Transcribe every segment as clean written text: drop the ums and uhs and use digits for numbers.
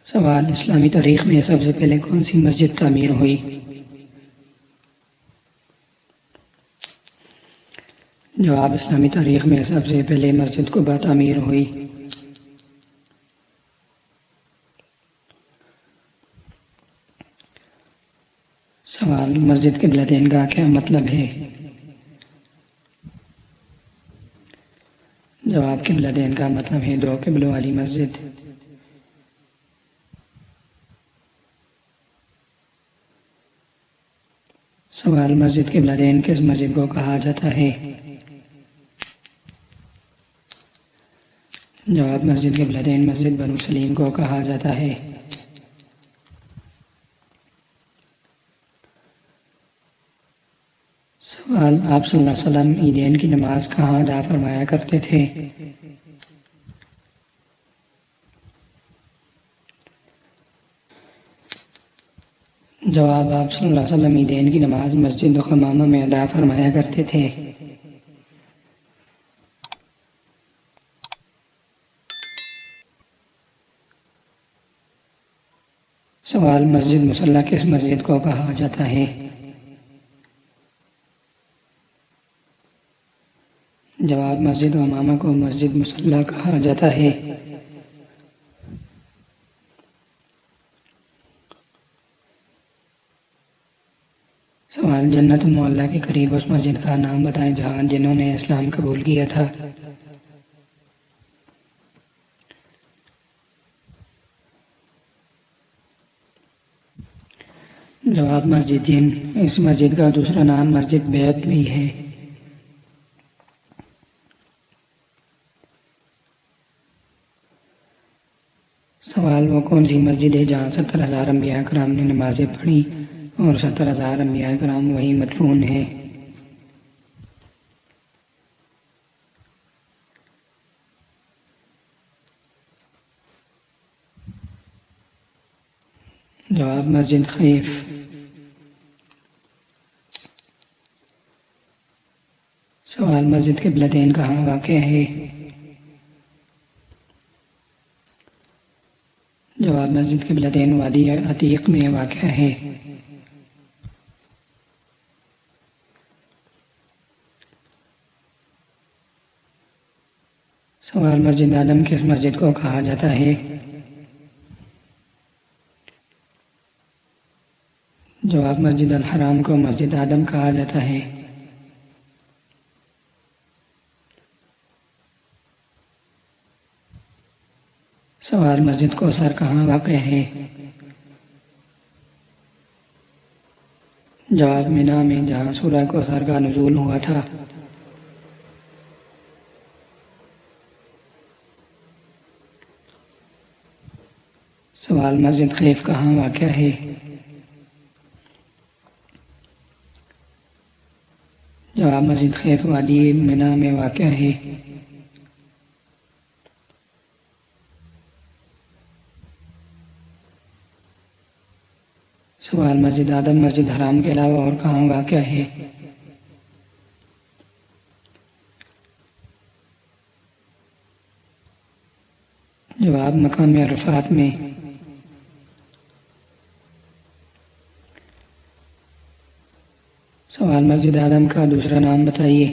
سوال: اسلامی تاریخ میں سب سے پہلے کون سی مسجد تعمیر ہوئی؟ جواب: اسلامی تاریخ میں سب سے پہلے مسجد قباء تعمیر ہوئی۔ سوال: مسجد قبلتین کا کیا مطلب ہے؟ جواب: قبلتین کا مطلب ہے دو قبلوں والی مسجد۔ سوال: مسجد قبلتین کس مسجد کو کہا جاتا ہے؟ جواب: مسجد قبلتین مسجد بنو سلیم کو کہا جاتا ہے۔ سوال: آپ صلی اللہ علیہ وسلم عیدین کی نماز کہاں ادا فرمایا کرتے تھے؟ جواب: آپ صلی اللہ علیہ وسلم عیدین کی نماز مسجد حمامہ میں ادا فرمایا کرتے تھے۔ سوال: مسجد مصلی کس مسجد کو کہا جاتا ہے؟ جواب: مسجد حمامہ کو مسجد مصلی کہا جاتا ہے۔ سوال: جنت المعلیٰ کے قریب اس مسجد کا نام بتائیں جہاں جنہوں نے اسلام قبول کیا تھا۔ جواب: مسجد جن۔ اس مسجد کا دوسرا نام مسجد بیت بھی ہے۔ سوال: وہ کون سی مسجد ہے جہاں 70,000 انبیاء کرام نے نمازیں پڑھی اور 70,000 انبیاء کرام وہیں مدفون ہیں؟ جواب: مسجد خیف۔ سوال: مسجد قبلتین کہاں واقع ہے؟ جواب: مسجد قبلتین وادی عتیق میں واقع ہے۔ سوال: مسجد آدم کس مسجد کو کہا جاتا ہے؟ جواب: مسجد الحرام کو مسجد آدم کہا جاتا ہے۔ سوال: مسجد کوثر کہاں واقع ہے؟ جواب: مینا میں جہاں سورہ کوثر کا نزول ہوا تھا۔ سوال: مسجد خیف کہاں واقع ہے؟ جواب: مسجد خیف وادی مینا میں واقع ہے۔ سوال: مسجد آدم مسجد حرام کے علاوہ اور کہاں واقع ہے؟ جواب: مقام عرفات میں۔ سوال: مسجد آدم کا دوسرا نام بتائیے۔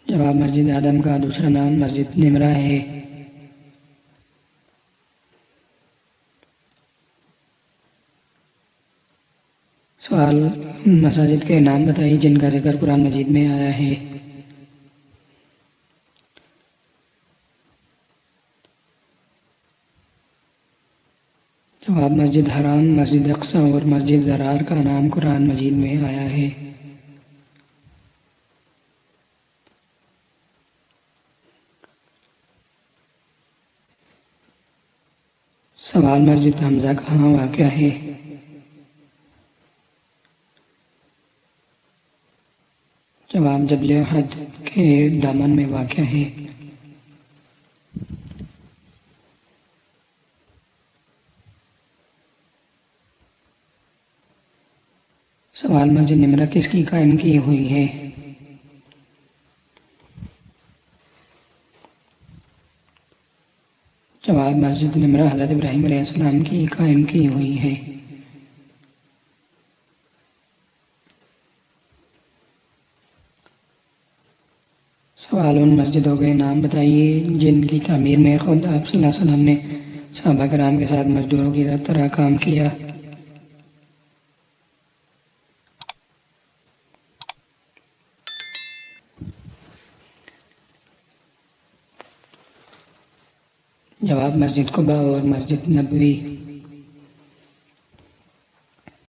جواب: مسجد آدم کا دوسرا نام مسجد نمرہ ہے۔ سوال: مساجد کے نام بتائیے جن کا ذکر قرآن مجید میں آیا ہے۔ جواب: مسجد حرام، مسجد اقصی اور مسجد ضرار کا نام قرآن مجید میں آیا ہے۔ سوال: مسجد حمزہ کہاں واقع ہے؟ جواب: جبل احد کے دامن میں واقع ہے۔ سوال: مسجد نمرہ کس کی قائم کی ہوئی ہے؟ جواب مسجد نمرہ حضرت ابراہیم علیہ السلام کی قائم کی ہوئی ہے۔ سوال ان مسجدوں کے نام بتائیے جن کی تعمیر میں خود آپ صلی اللہ علیہ وسلم نے صحابہ کرام کے ساتھ مزدوروں کی طرح کام کیا۔ جواب مسجد قباء اور مسجد نبوی۔